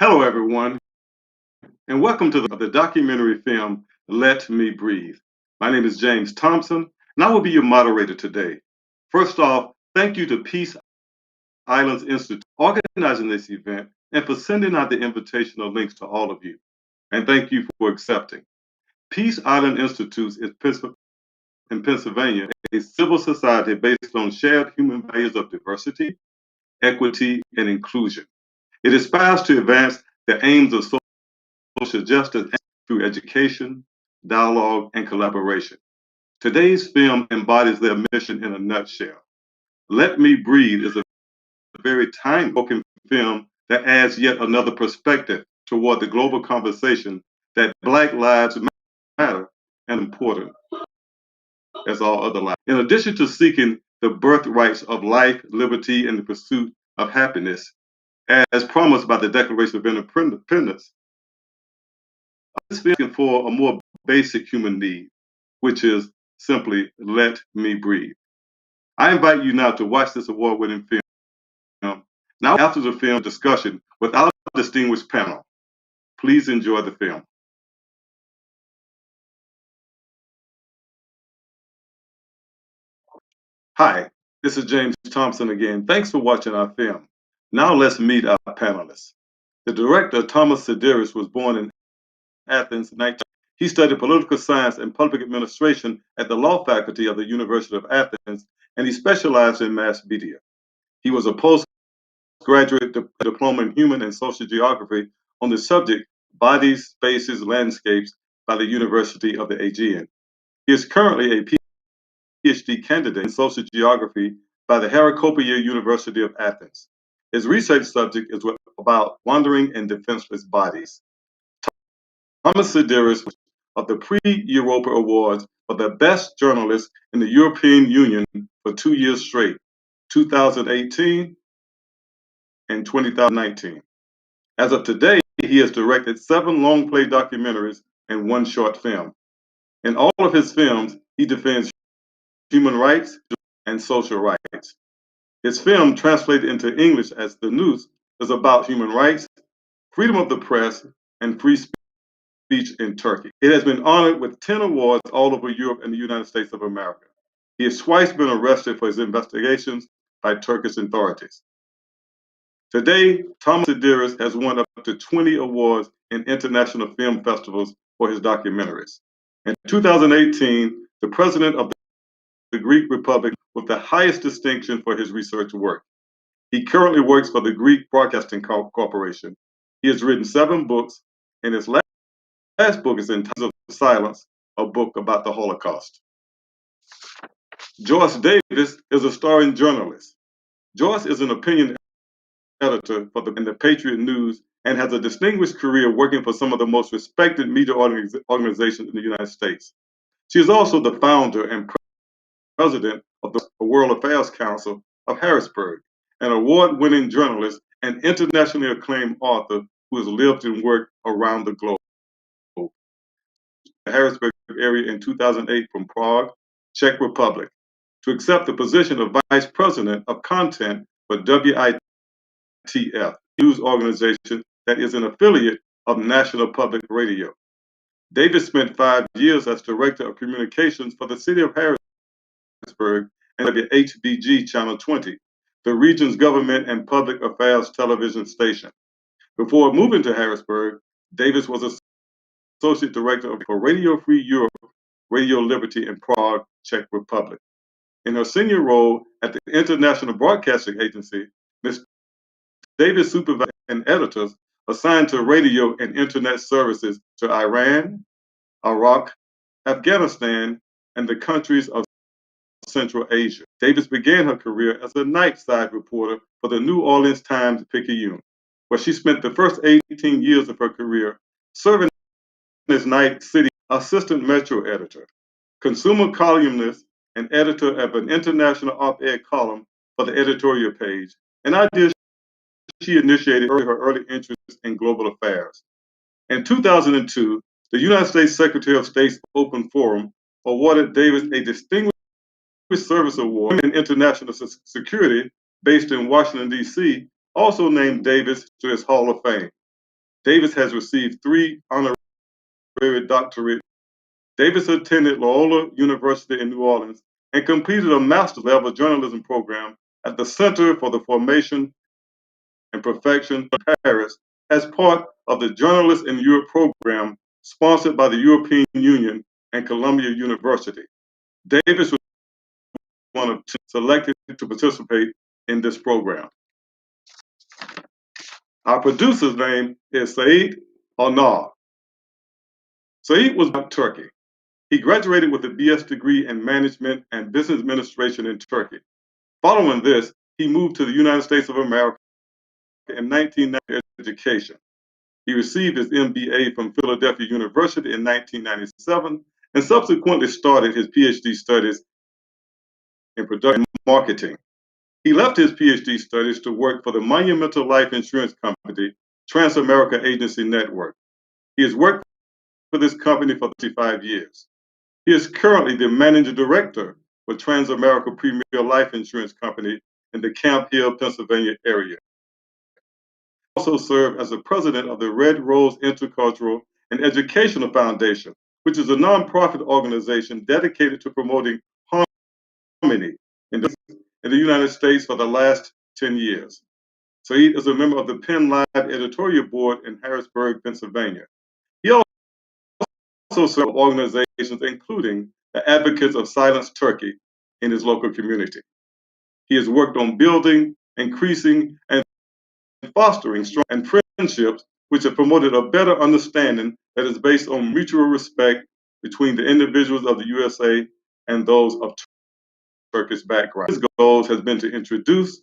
Hello, everyone, and welcome to the documentary film Let Me Breathe. My name is James Thompson, and I will be your moderator today. First off, thank you to Peace Islands Institute for organizing this event and for sending out the invitational links to all of you. And thank you for accepting. Peace Island Institute is in Pennsylvania, a civil society based on shared human values of diversity, equity, and inclusion. It aspires to advance the aims of social justice through education, dialogue, and collaboration. Today's film embodies their mission in a nutshell. Let Me Breathe is a very time-broken film that adds yet another perspective toward the global conversation that Black lives matter and important as all other lives. In addition to seeking the birthrights of life, liberty, and the pursuit of happiness, as promised by the Declaration of Independence, this film is for a more basic human need, which is simply let me breathe. I invite you now to watch this award-winning film. Now, after the film discussion with our distinguished panel, please enjoy the film. Hi, this is James Thompson again. Thanks for watching our film. Now let's meet our panelists. The director, Thomas Sideris, was born in Athens in 19. He studied political science and public administration at the law faculty of the University of Athens, and he specialized in mass media. He was a postgraduate diploma in human and social geography on the subject Bodies, Spaces, Landscapes by the University of the Aegean. He is currently a PhD candidate in social geography by the Heracopia University of Athens. His research subject is about wandering and defenseless bodies. Thomas Sideris of the Pre-Europa Awards for the Best Journalist in the European Union for 2 years straight, 2018 and 2019. As of today, he has directed 7 long-play documentaries and 1 short film. In all of his films, he defends human rights and social rights. His film, translated into English as The Noose, is about human rights, freedom of the press, and free speech in Turkey. It has been honored with 10 awards all over Europe and the United States of America. He has twice been arrested for his investigations by Turkish authorities. Today, Thomas Sideris has won up to 20 awards in international film festivals for his documentaries. In 2018, the president of the Greek Republic with the highest distinction for his research work. He currently works for the Greek Broadcasting Corporation. He has written 7 books, and his last book is entitled Silence, a book about the Holocaust. Joyce Davis is a starring journalist. Joyce is an opinion editor in the Patriot News and has a distinguished career working for some of the most respected media organizations in the United States. She is also the founder and president of the World Affairs Council of Harrisburg, an award-winning journalist and internationally acclaimed author who has lived and worked around the globe. The Harrisburg area in 2008 from Prague, Czech Republic, to accept the position of Vice President of Content for WITF, news organization that is an affiliate of National Public Radio. Davis spent 5 years as Director of Communications for the City of Harrisburg and WHBG Channel 20, the region's government and public affairs television station. Before moving to Harrisburg, Davis was Associate Director for Radio Free Europe, Radio Liberty in Prague, Czech Republic. In her senior role at the International Broadcasting Agency, Ms. Davis supervised and editors assigned to radio and internet services to Iran, Iraq, Afghanistan, and the countries of Central Asia. Davis began her career as a night side reporter for the New Orleans Times-Picayune, where she spent the first 18 years of her career serving as Night City assistant metro editor, consumer columnist, and editor of an international op-ed column for the editorial page, an idea she initiated her early interest in global affairs. In 2002, the United States Secretary of State's Open Forum awarded Davis a Distinguished Service Award in International Security based in Washington, D.C., also named Davis to its Hall of Fame. Davis has received 3 honorary doctorates. Davis attended Loyola University in New Orleans and completed a master's level journalism program at the Center for the Formation and Perfection of Paris as part of the Journalists in Europe program sponsored by the European Union and Columbia University. Davis was one of 2 selected to participate in this program. Our producer's name is Sait Onal. Sait was from Turkey. He graduated with a BS degree in Management and Business Administration in Turkey. Following this, he moved to the United States of America in 1990 education. He received his MBA from Philadelphia University in 1997 and subsequently started his PhD studies in production marketing. He left his PhD studies to work for the monumental life insurance company, Transamerica Agency Network. He has worked for this company for 35 years. He is currently the managing director for Transamerica Premier Life Insurance Company in the Camp Hill, Pennsylvania area. He also served as the president of the Red Rose Intercultural and Educational Foundation, which is a nonprofit organization dedicated to promoting harmony in the United States for the last 10 years. Sait is a member of the Penn Live editorial board in Harrisburg, Pennsylvania. He also serves organizations including the Advocates of Silence Turkey in his local community. He has worked on building, increasing, and fostering strong and friendships which have promoted a better understanding that is based on mutual respect between the individuals of the USA and those of Turkish background. His goals has been to introduce,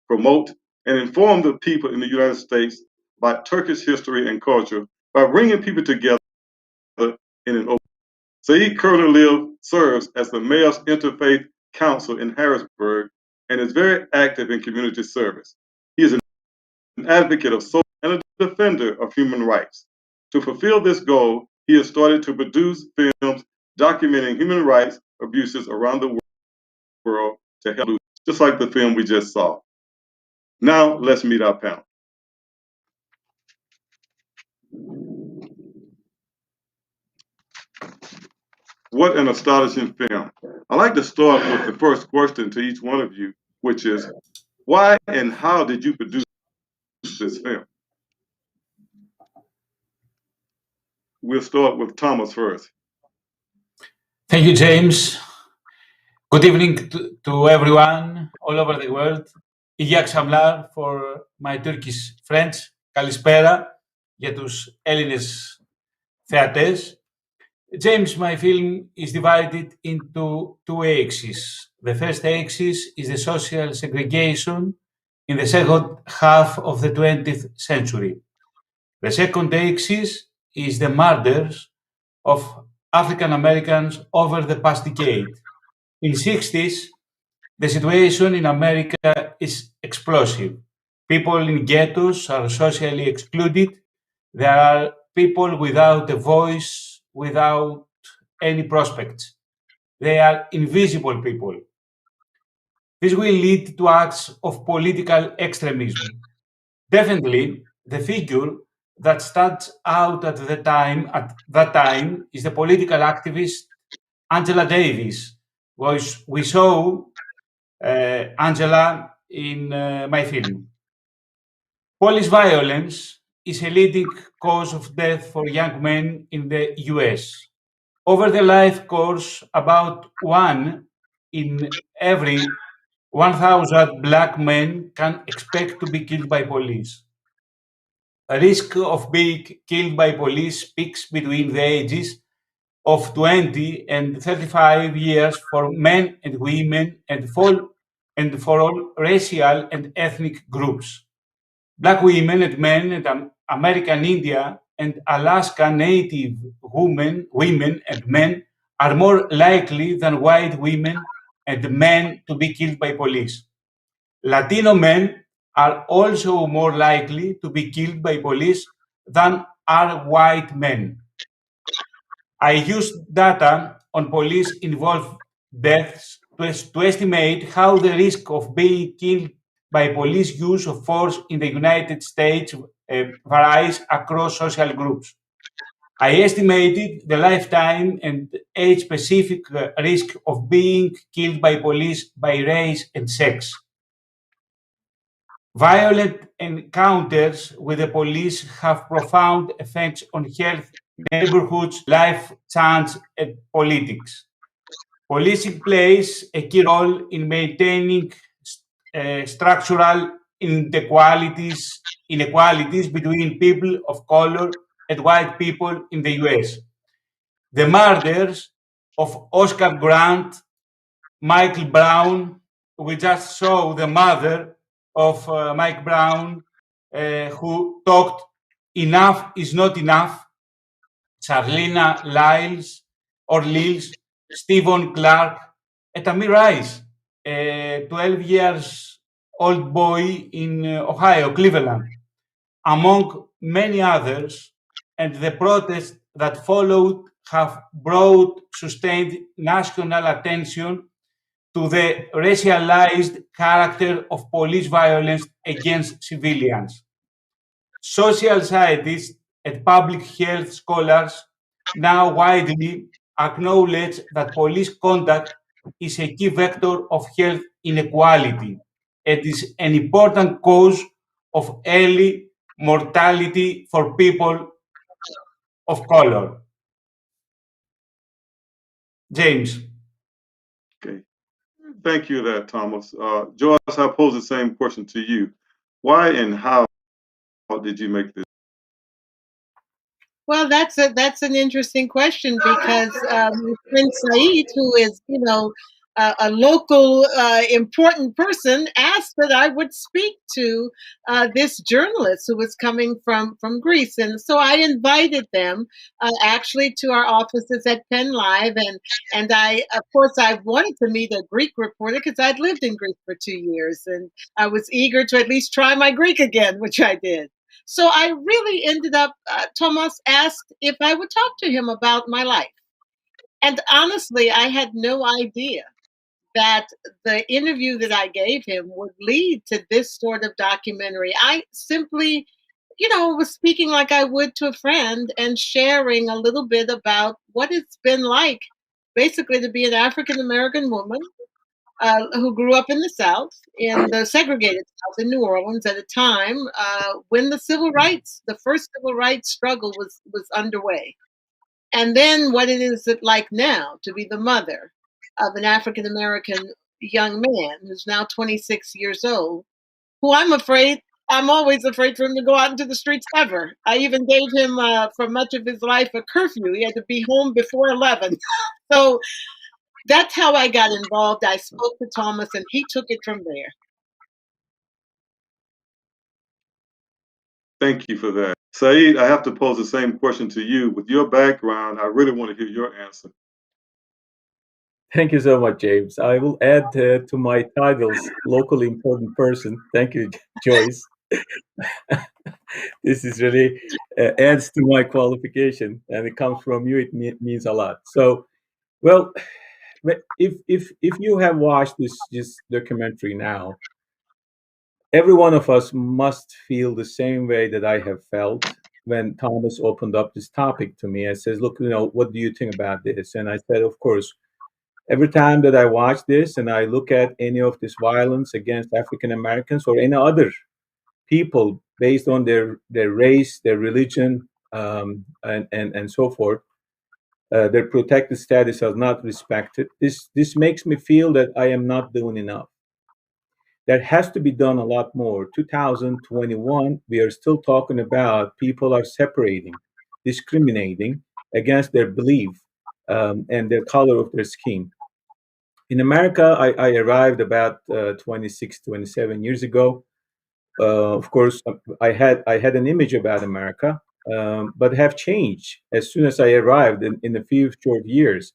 promote, and inform the people in the United States about Turkish history and culture by bringing people together in an open. Sait currently serves as the Mayor's Interfaith Council in Harrisburg and is very active in community service. He is an advocate of social and a defender of human rights. To fulfill this goal, he has started to produce films documenting human rights abuses around the world to help, just like the film we just saw. Now, let's meet our panel. What an astonishing film. I'd like to start with the first question to each one of you, which is, why and how did you produce this film? We'll start with Thomas first. Thank you, James. Good evening to everyone all over the world. Υγεία Xamlar for my Turkish friends. Καλησπέρα για τους Έλληνες θεατές. James, my film is divided into 2 axes. The first axis is the social segregation in the second half of the 20th century. The second axis is the murders of African Americans over the past decade. In the 60s, the situation in America is explosive. People in ghettos are socially excluded. There are people without a voice, without any prospects. They are invisible people. This will lead to acts of political extremism. Definitely, the figure that stands out at that time is the political activist Angela Davis. We saw Angela in my film. Police violence is a leading cause of death for young men in the US. Over the life course, about 1 in every 1,000 black men can expect to be killed by police. A risk of being killed by police peaks between the ages of 20 and 35 years for men and women and for all racial and ethnic groups. Black women and men and American India and Alaska Native women and men are more likely than white women and men to be killed by police. Latino men are also more likely to be killed by police than are white men. I used data on police-involved deaths to estimate how the risk of being killed by police use of force in the United States varies across social groups. I estimated the lifetime and age-specific risk of being killed by police by race and sex. Violent encounters with the police have profound effects on health, neighborhoods, life, chance, and politics. Policing plays a key role in maintaining structural inequalities between people of color and white people in the US. The murders of Oscar Grant, Michael Brown, we just saw the mother of Mike Brown, who talked, "Enough is not enough." Charlena Lyles or Lils, Stephen Clark, and Tamir Rice, a 12 years old boy in Ohio, Cleveland, among many others, and the protests that followed have brought sustained national attention to the racialized character of police violence against civilians. Social scientists and public health scholars now widely acknowledge that police conduct is a key vector of health inequality and is an important cause of early mortality for people of color. James. Okay. Thank you for that, Thomas. Joyce, I pose the same question to you. Why and how did you make this? Well, that's an interesting question because my friend Sait, who is a local important person, asked that I would speak to this journalist who was coming from Greece, and so I invited them actually to our offices at Penn Live, and I, of course, I wanted to meet a Greek reporter because I'd lived in Greece for 2 years, and I was eager to at least try my Greek again, which I did. So I really ended up, Thomas asked if I would talk to him about my life. And honestly, I had no idea that the interview that I gave him would lead to this sort of documentary. I simply, was speaking like I would to a friend and sharing a little bit about what it's been like, basically, to be an African American woman who grew up in the South, in the segregated South in New Orleans at a time when the first civil rights struggle was underway. And then what it is like now to be the mother of an African American young man who's now 26 years old, who I'm always afraid for him to go out into the streets ever. I even gave him, for much of his life, a curfew. He had to be home before 11. So that's how I got involved. I spoke to Thomas and he took it from there. Thank you for that. Sait, I have to pose the same question to you. With your background, I really want to hear your answer. Thank you so much, James. I will add to my titles, locally important person. Thank you, Joyce. This is really adds to my qualification, and it comes from you. It means a lot. So, well, if you have watched this documentary now, every one of us must feel the same way that I have felt when Thomas opened up this topic to me and says, "Look, what do you think about this?" And I said, "Of course." Every time that I watch this and I look at any of this violence against African Americans or any other people based on their race, their religion, and so forth, their protected status is not respected. This makes me feel that I am not doing enough. There has to be done a lot more. 2021, we are still talking about people are separating, discriminating against their belief and the color of their skin. In America, I arrived about 26, 27 years ago. Of course, I had an image about America, but have changed as soon as I arrived in a few short years.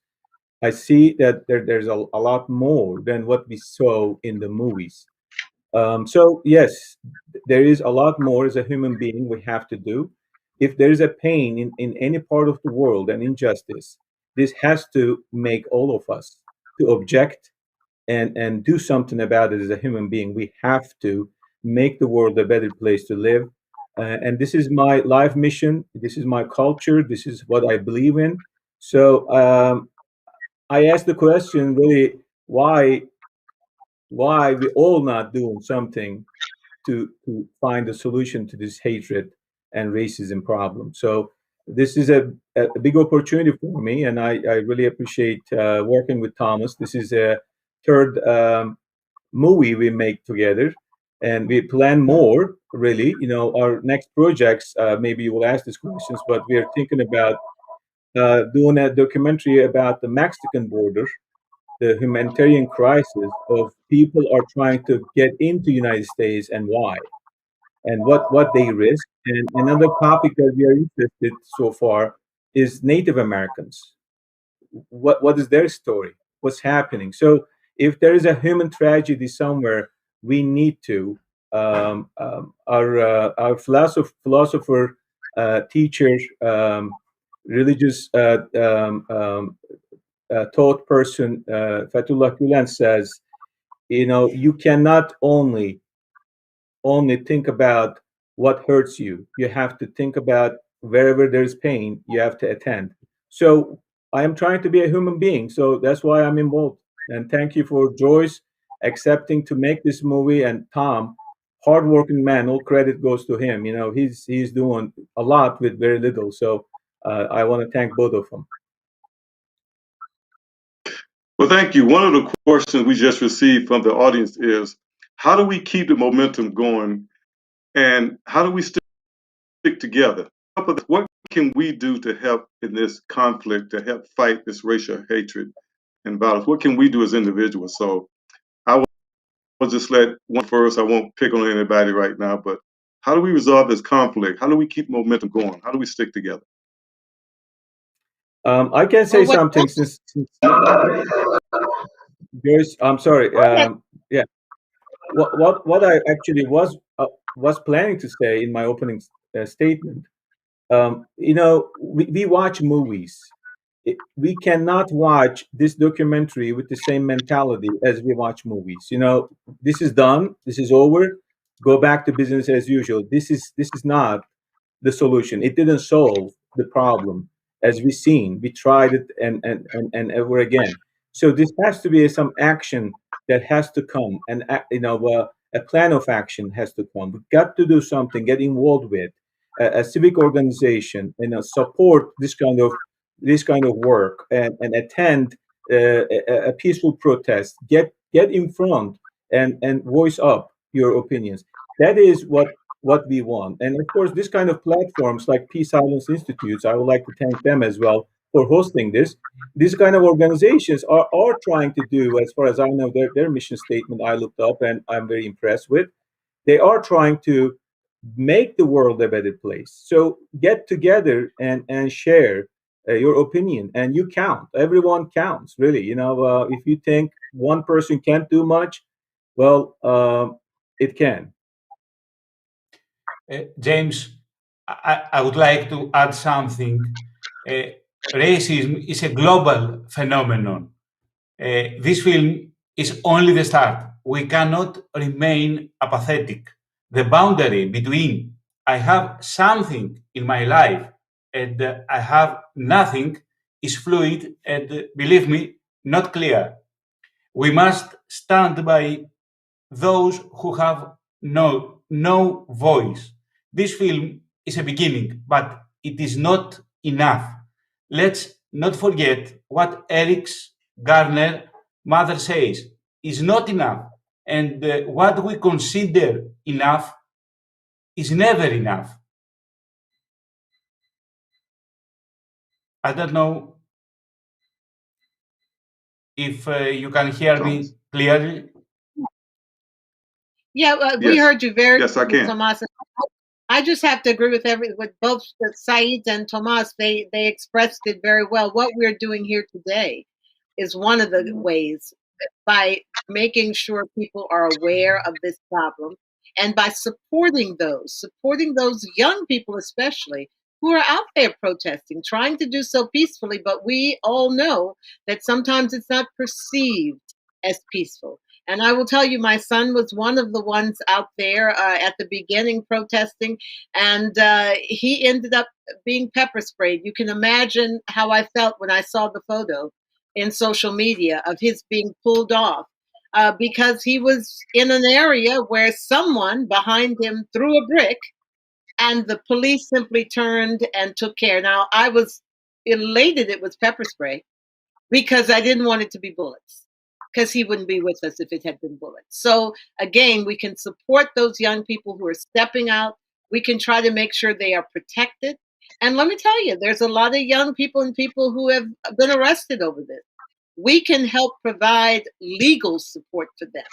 I see that there's a lot more than what we saw in the movies. So yes, there is a lot more as a human being we have to do. If there is a pain in any part of the world and injustice, this has to make all of us to object and do something about it as a human being. We have to make the world a better place to live. and this is my life mission. This is my culture. This is what I believe in. So I asked the question really, why we all not doing something to find a solution to this hatred and racism problem. So this is a big opportunity for me, and I really appreciate working with Thomas. This is a third movie we make together, and we plan more. Really, our next projects. Maybe you will ask these questions, but we are thinking about doing a documentary about the Mexican border, the humanitarian crisis of people are trying to get into United States and why, and what they risk. And another topic that we are interested so far is Native Americans. What is their story? What's happening? So if there is a human tragedy somewhere, we need to. Our philosopher, teacher, religious thought person, Fethullah Gulen says, you cannot only think about what hurts you. You have to think about wherever there's pain, you have to attend. So I am trying to be a human being. So that's why I'm involved. And thank you for Joyce accepting to make this movie, and Tom, hardworking man. All credit goes to him. He's doing a lot with very little. So I want to thank both of them. Well, thank you. One of the questions we just received from the audience is, how do we keep the momentum going, and how do we stick together? What can we do to help in this conflict, to help fight this racial hatred and violence? What can we do as individuals? So I will just let one first. I won't pick on anybody right now, but how do we resolve this conflict? How do we keep momentum going? How do we stick together? I can say something since Joyce. I'm sorry. Yeah. What I actually was planning to say in my opening statement. We watch movies. We cannot watch this documentary with the same mentality as we watch movies. This is done. This is over. Go back to business as usual. This is not the solution. It didn't solve the problem as we've seen. We tried it and ever again. So this has to be some action that has to come, and a plan of action has to come. We've got to do something. Get involved with a civic organization, support this kind of work, and attend a peaceful protest. Get in front and voice up your opinions. That is what we want. And of course, this kind of platforms like Peace Silence Institutes, I would like to thank them as well for hosting this. These kind of organizations are trying to do, as far as I know, their mission statement I looked up and I'm very impressed with. They are trying to make the world a better place. So get together and share your opinion, and you count. Everyone counts, really. If you think one person can't do much, well, it can. James, I would like to add something. Racism is a global phenomenon. This film is only the start. We cannot remain apathetic. The boundary between I have something in my life and I have nothing is fluid and, believe me, not clear. We must stand by those who have no voice. This film is a beginning, but it is not enough. Let's not forget what Eric's Garner mother says is not enough, and what we consider enough is never enough. I don't know if you can hear me clearly. Yeah, we heard you very yes, I can. Tomas. I just have to agree with both Sait and Tomas. They expressed it very well. What we're doing here today is one of the ways, by making sure people are aware of this problem, and by supporting those young people especially, who are out there protesting, trying to do so peacefully, but we all know that sometimes it's not perceived as peaceful. And I will tell you, my son was one of the ones out there at the beginning protesting, and he ended up being pepper sprayed. You can imagine how I felt when I saw the photo in social media of his being pulled off because he was in an area where someone behind him threw a brick and the police simply turned and took care. Now, I was elated it was pepper spray because I didn't want it to be bullets because he wouldn't be with us if it had been bullets. So again, we can support those young people who are stepping out. We can try to make sure they are protected. And let me tell you, there's a lot of young people and people who have been arrested over this. We can help provide legal support for them.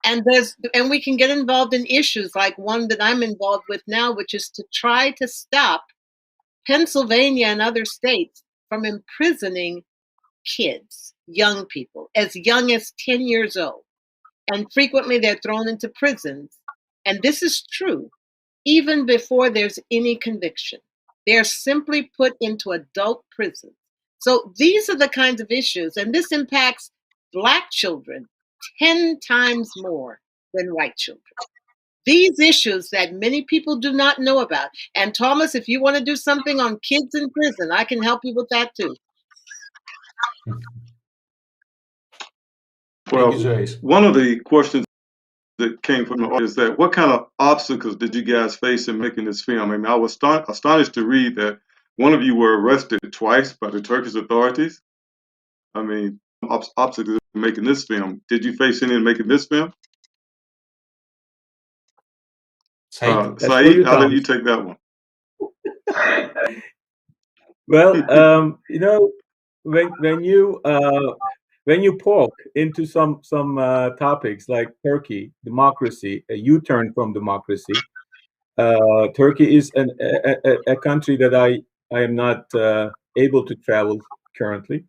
And we can get involved in issues like one that I'm involved with now, which is to try to stop Pennsylvania and other states from imprisoning kids, young people, as young as 10 years old. And frequently they're thrown into prisons. And this is true even before there's any conviction. They're simply put into adult prisons. So these are the kinds of issues, and this impacts Black children 10 times more than white children. These issues that many people do not know about. And Thomas, if you want to do something on kids in prison, I can help you with that too. Well, Thank you, Joyce. one of the questions that came from the audience is that what kind of obstacles did you guys face in making this film? I mean, I was astonished to read that one of you were arrested twice by the Turkish authorities. I mean, obstacles in making this film. Did you face any in making this film? Sait. That's for you, Sait, I'll let you Thomas. take that one. Well, when you poke into some topics like Turkey, democracy, a U-turn from democracy, Turkey is a country that I am not able to travel currently.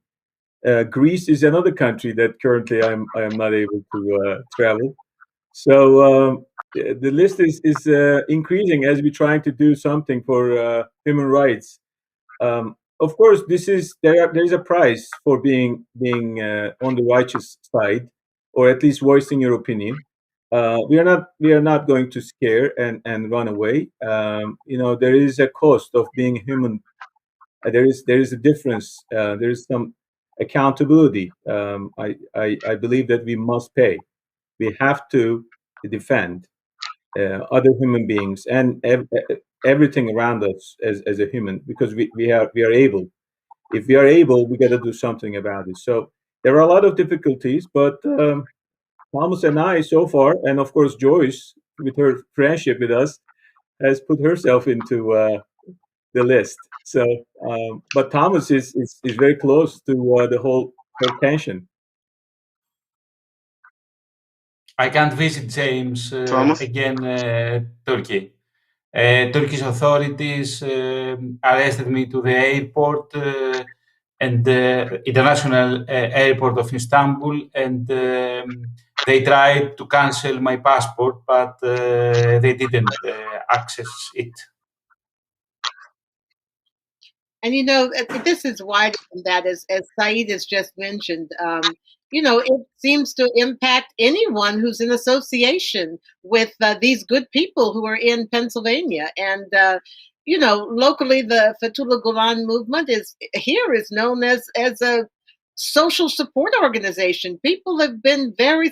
Greece is another country that currently I am not able to travel. So the list is increasing as we're trying to do something for human rights. Of course, there is a price for being on the righteous side, or at least voicing your opinion. We are not going to scare and run away. There is a cost of being human. There is a difference. There is some accountability. I believe that we must pay. We have to defend other human beings and everything around us as a human, because we are able. If we are able, we got to do something about it. So there are a lot of difficulties, but Thomas and I so far, and of course Joyce, with her friendship with us, has put herself into the list. So, but Thomas is very close to the whole tension. I can't visit James Thomas? again, Turkey. Turkish authorities arrested me to the airport and the international airport of Istanbul, and they tried to cancel my passport, but they didn't access it. And this is wider than that, as Sait has just mentioned. It seems to impact anyone who's in association with these good people who are in Pennsylvania. And locally, the Fethullah Gulen movement is known as a social support organization. People have been very,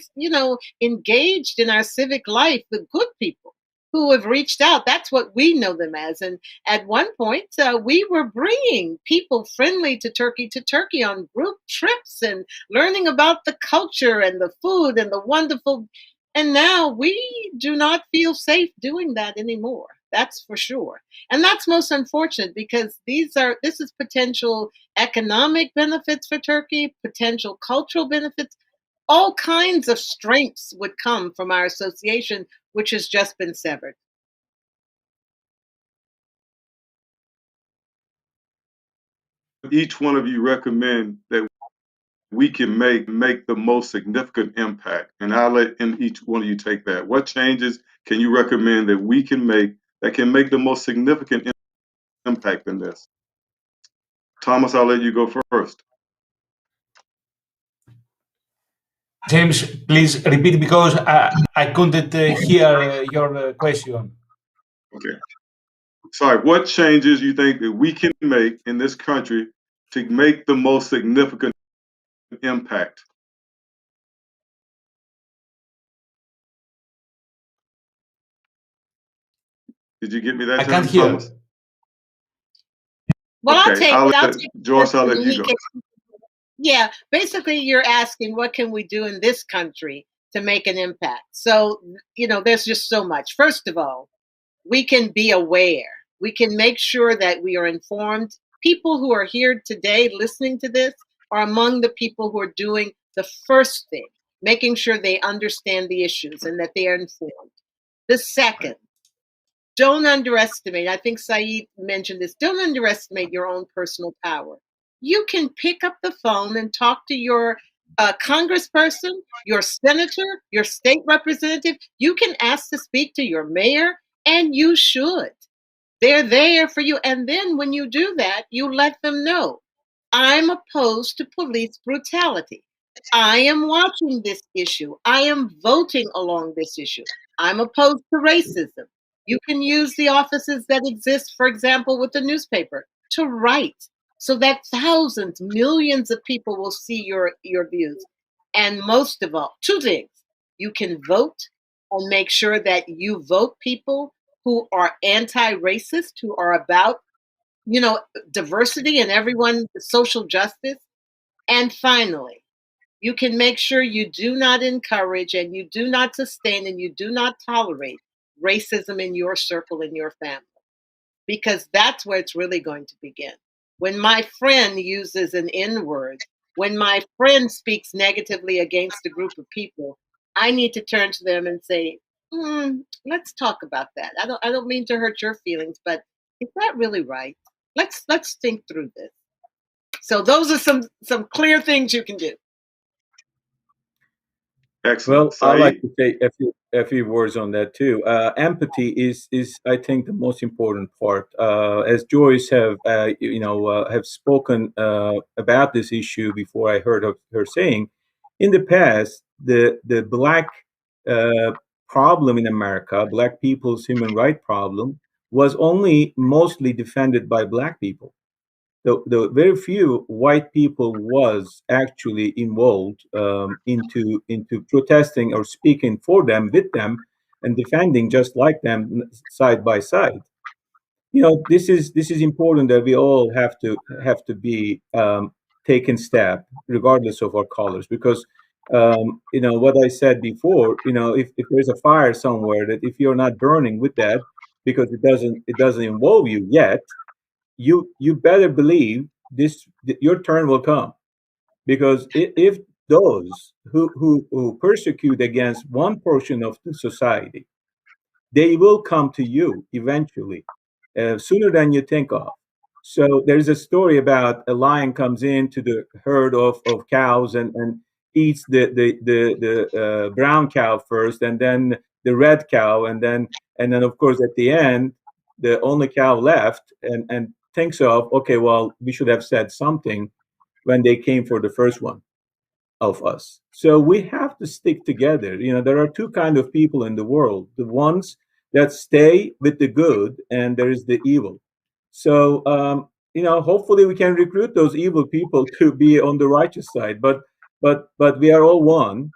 engaged in our civic life. The good people who have reached out. That's what we know them as. And at one point, we were bringing people friendly to Turkey on group trips and learning about the culture and the food and the wonderful. And now we do not feel safe doing that anymore. That's for sure. And that's most unfortunate because this is potential economic benefits for Turkey, potential cultural benefits. All kinds of strengths would come from our association, which has just been severed. Each one of you recommend that we can make the most significant impact, and I'll let each one of you take that. What changes can you recommend that we can make that can make the most significant impact in this? Thomas, I'll let you go first. James, please repeat because I couldn't hear your question. Okay. Sorry, what changes you think that we can make in this country to make the most significant impact? Did you get me that, I can't James hear. Thomas? Well, I'll Okay, take I'll it. I'll let take the Joyce, I'll question let and you he go. can. Yeah, basically, you're asking what can we do in this country to make an impact. So, there's just so much. First of all, we can be aware. We can make sure that we are informed. People who are here today listening to this are among the people who are doing the first thing, making sure they understand the issues and that they are informed. The second, don't underestimate, I think Sait mentioned this, don't underestimate your own personal power. You can pick up the phone and talk to your congressperson, your senator, your state representative. You can ask to speak to your mayor, and you should. They're there for you. And then when you do that, you let them know, I'm opposed to police brutality. I am watching this issue. I am voting along this issue. I'm opposed to racism. You can use the offices that exist, for example, with the newspaper to write so that thousands, millions of people will see your views. And most of all, two things. You can vote and make sure that you vote people who are anti-racist, who are about, diversity and everyone, social justice. And finally, you can make sure you do not encourage and you do not sustain and you do not tolerate racism in your circle, in your family, because that's where it's really going to begin. When my friend uses an N word, when my friend speaks negatively against a group of people, I need to turn to them and say, let's talk about that. I don't mean to hurt your feelings, but is that really right? Let's think through this. So those are some clear things you can do. Excellent. Well, I like Sait? to say a few words on that too. Empathy is I think the most important part. As Joyce have spoken about this issue before. I heard of her saying, in the past, the black uh, problem in America, black people's human right problem, was only mostly defended by black people. The very few white people was actually involved into protesting or speaking for them, with them, and defending just like them, side by side. This is important, that we all have to be taking step regardless of our colors, because what I said before, if there's a fire somewhere, that if you're not burning with that, because it doesn't involve you yet, you better believe your turn will come, because if those who persecute against one portion of the society, they will come to you eventually, sooner than you think of. So there's a story about a lion comes into the herd of cows, and eats the brown cow first, and then the red cow, and then of course at the end, the only cow left, and thinks of, okay, well, we should have said something when they came for the first one of us. So we have to stick together. There are two kind of people in the world: the ones that stay with the good, and there is the evil. So hopefully we can recruit those evil people to be on the righteous side. But we are all one.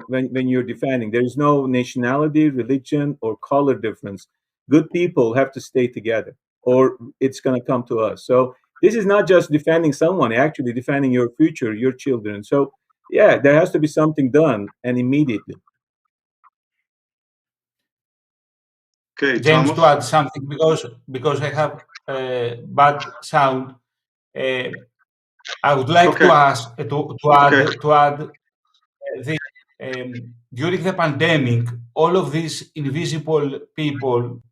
When you're defending, there is no nationality, religion, or color difference. Good people have to stay together, or it's going to come to us. So this is not just defending someone, actually defending your future, your children. So yeah, there has to be something done, and immediately. Okay, James, to Thomas? add something, because I have bad sound, uh, I would like to Okay, ask okay. to add this. During the pandemic, all of these invisible people,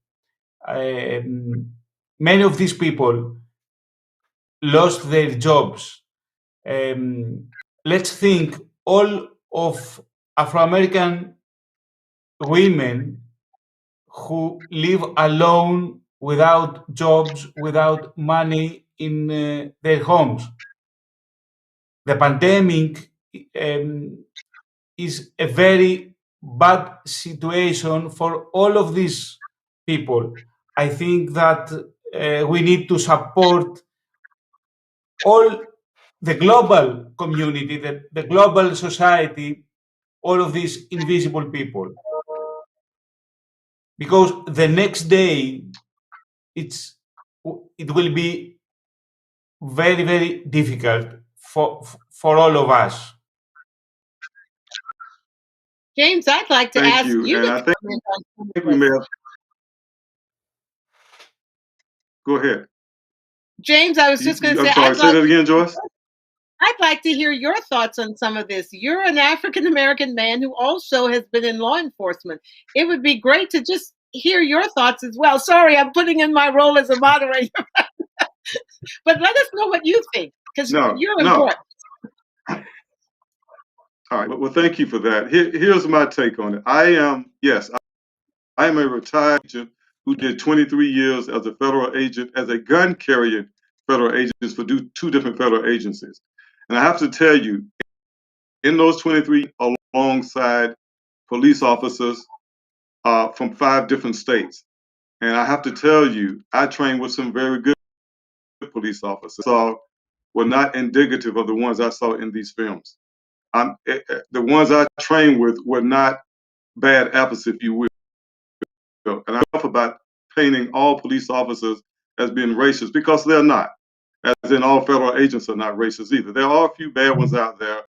um, many of these people lost their jobs. Let's think all of Afro-American women who live alone without jobs, without money in their homes. The pandemic um, is a very bad situation for all of these people. I think that we need to support all the global community, the global society, all of these invisible people. Because the next day, it will be very, very difficult for all of us. James, I'd like to Thank ask you. you And to I think comment on some of we may this. have. Go ahead. James, I was just going to say, I'm sorry. Say that again, Joyce. I'd like to hear your thoughts on some of this. You're an African American man who also has been in law enforcement. It would be great to just hear your thoughts as well. Sorry, I'm putting in my role as a moderator. But let us know what you think, because you're important. All right. Well, thank you for that. Here's my take on it. I am a retired agent who did 23 years as a federal agent, as a gun carrying federal agent for two different federal agencies. And I have to tell you, in those 23, alongside police officers from 5 different states. And I have to tell you, I trained with some very good police officers. So were not indicative of the ones I saw in these films. The ones I trained with were not bad apples, if you will. And I'm off about painting all police officers as being racist, because they're not. As in, all federal agents are not racist either. There are a few bad ones out there,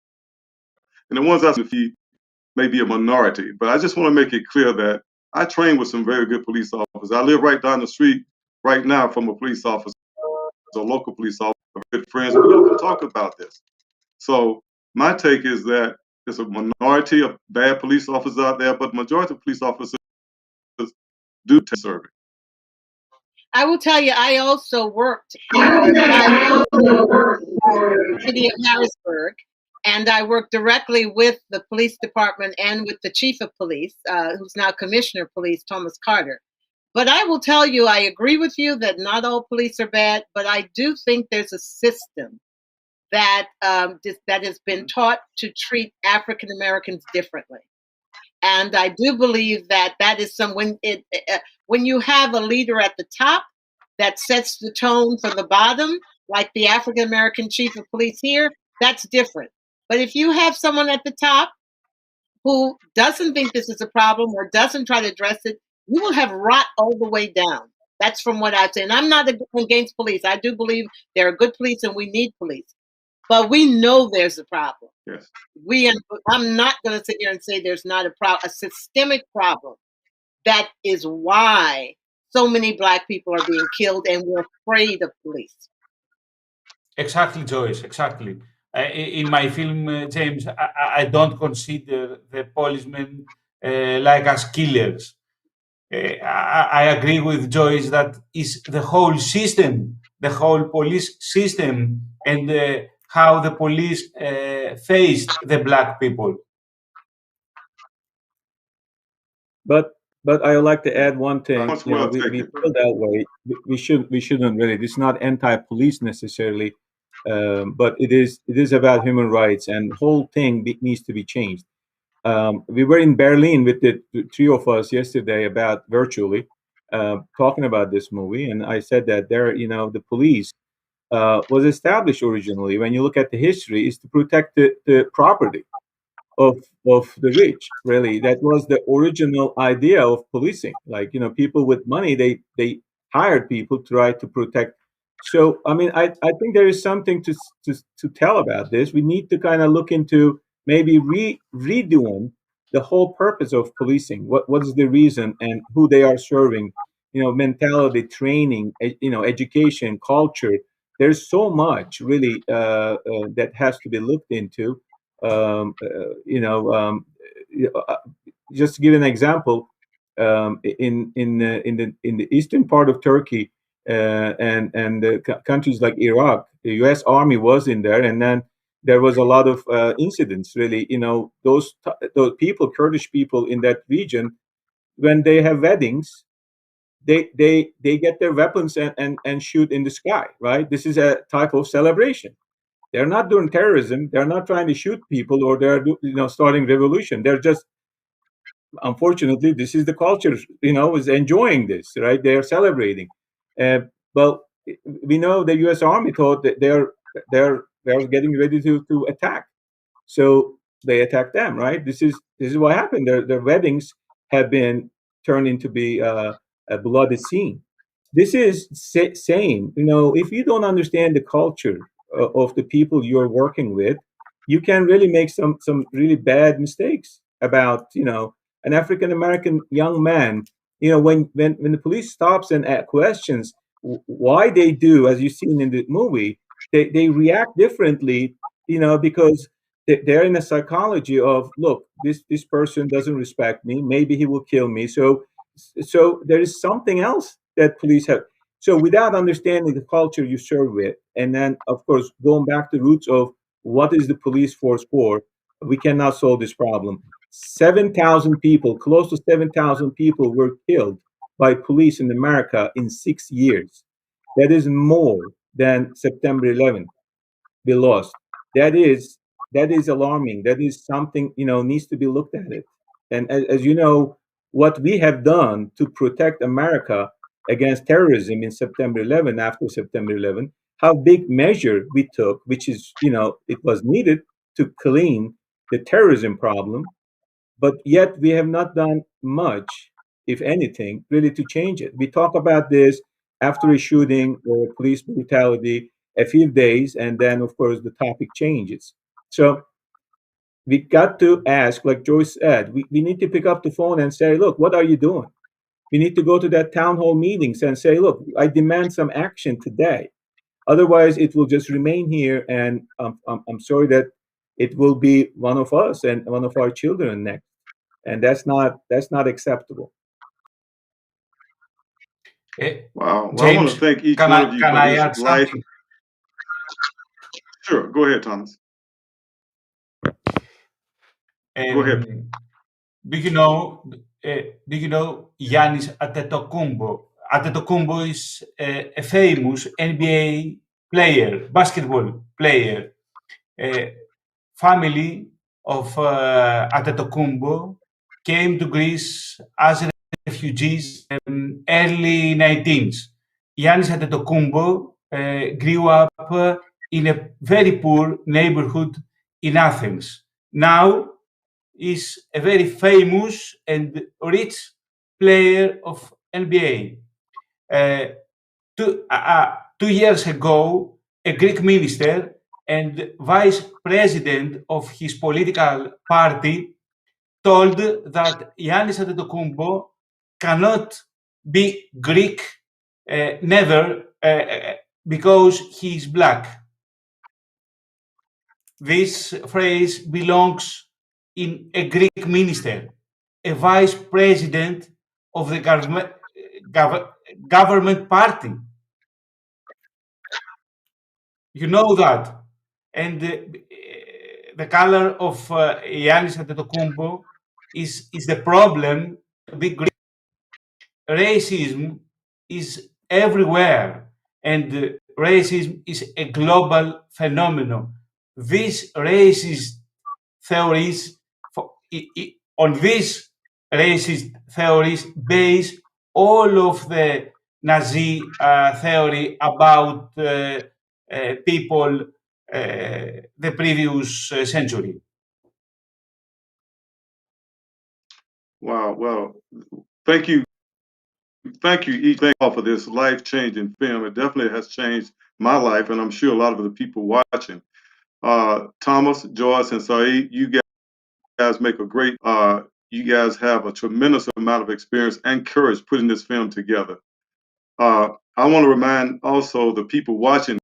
and the ones I see may be a minority. But I just want to make it clear that I train with some very good police officers. I live right down the street right now from a police officer, a local police officer, good friends. We often talk about this. So my take is that there's a minority of bad police officers out there, but majority of police officers do serve it. I will tell you, I also worked for 5 years in the city of Harrisburg, and I worked directly with the police department and with the chief of police, who's now commissioner of police, Thomas Carter. But I will tell you, I agree with you that not all police are bad, but I do think there's a system that that has been taught to treat African Americans differently. And I do believe that that is when you have a leader at the top that sets the tone from the bottom, like the African American chief of police here, that's different. But if you have someone at the top who doesn't think this is a problem or doesn't try to address it, you will have rot all the way down. That's from what I've seen. I'm not against police. I do believe there are good police and we need police. But we know there's a problem. Yes. I'm not going to sit here and say there's not a systemic problem. That is why so many Black people are being killed and we're afraid of police. Exactly, Joyce, exactly. In my film, James, I don't consider the policemen like as killers. I agree with Joyce that is the whole system, the whole police system, and how the police faced the Black people. But I would like to add one thing. That's You know, well we taken. feel that way. We shouldn't really. It's not anti-police necessarily, but it is about human rights, and the whole thing needs to be changed. We were in Berlin with the three of us yesterday about virtually talking about this movie, and I said that the police was established originally. When you look at the history, is to protect the property of the rich. Really, that was the original idea of policing. Like, people with money, they hired people to try to protect. So I mean, I think there is something to tell about this. We need to kind of look into maybe redoing the whole purpose of policing. What is the reason and who they are serving? Mentality, training, education, culture. There's so much really that has to be looked into. um, uh, you know, um, just to give an example, in the eastern part of Turkey and the countries like Iraq, the U.S. Army was in there, and then there was a lot of incidents. Really, those people, Kurdish people in that region, when they have weddings, they get their weapons and shoot in the sky. Right, this is a type of celebration. They're not doing terrorism. They're not trying to shoot people, or they're starting revolution. They're just, unfortunately, this is the culture. Is enjoying this, right? They are celebrating. Well, we know the U.S. Army thought that they're getting ready to attack, so they attacked them. Right? This is what happened. Their weddings have been turned into be a bloody scene. This is saying, if you don't understand the culture of the people you're working with, you can really make some really bad mistakes about, an African American young man. When the police stops and questions why they do, as you've seen in the movie, they react differently, because they're in a psychology of, look, this person doesn't respect me, maybe he will kill me. So there is something else that police have. So without understanding the culture you serve with, and then of course going back to roots of what is the police force for, we cannot solve this problem. 7,000 people, close to 7,000 people were killed by police in America in 6 years. That is more than September 11th we lost. That is alarming. That is something, needs to be looked at it. And as you know, what we have done to protect America against terrorism in September 11, after September 11, how big measure we took, which is, it was needed to clean the terrorism problem, but yet we have not done much, if anything, really to change it. We talk about this after a shooting or police brutality a few days, and then of course the topic changes. So we got to ask, like Joyce said, we need to pick up the phone and say, look, what are you doing? We need to go to that town hall meetings and say, look, I demand some action today. Otherwise, it will just remain here, and I'm sorry that it will be one of us and one of our children next, and that's not acceptable. Wow. Well, I want James, to thank each can one I of you can for I this add life. something? Sure. Go ahead, Thomas. Go ahead. Do you know? Do you know Giannis Antetokounmpo? Antetokounmpo is a famous NBA player, basketball player. Family of Antetokounmpo came to Greece as refugees in early 19th. Giannis Antetokounmpo grew up in a very poor neighborhood in Athens. Now is a very famous and rich player of NBA. Uh, 2 years ago, a Greek minister and vice president of his political party told that Giannis Antetokounmpo cannot be Greek, never, because he is black. This phrase belongs in a Greek minister, a vice president of the government party. You know that. And the color of Giannis Antetokounmpo is the problem to be Greek. Racism is everywhere, and racism is a global phenomenon. These racist theories, on these racist theories, base all of the Nazi theory about people the previous century. Wow. Well, thank you each all for this life-changing film. It definitely has changed my life, and I'm sure a lot of the people watching. Thomas, Joyce, and Sait, you guys make a great. You guys have a tremendous amount of experience and courage putting this film together. I want to remind also the people watching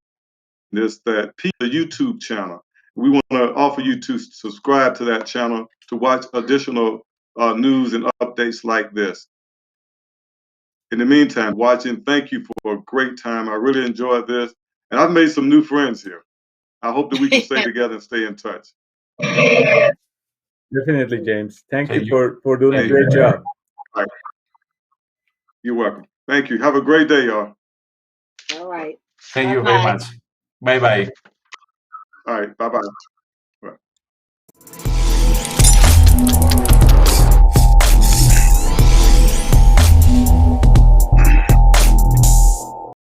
this that the YouTube channel. We want to offer you to subscribe to that channel to watch additional news and updates like this. In the meantime, watching, thank you for a great time. I really enjoyed this, and I've made some new friends here. I hope that we can stay together and stay in touch. Definitely, James. Thank you Thank you. for doing a Thank great you. job. All right. You're welcome. Thank you. Have a great day, y'all. All right. Thank you very Bye-bye. much. Bye bye. All right. Bye bye.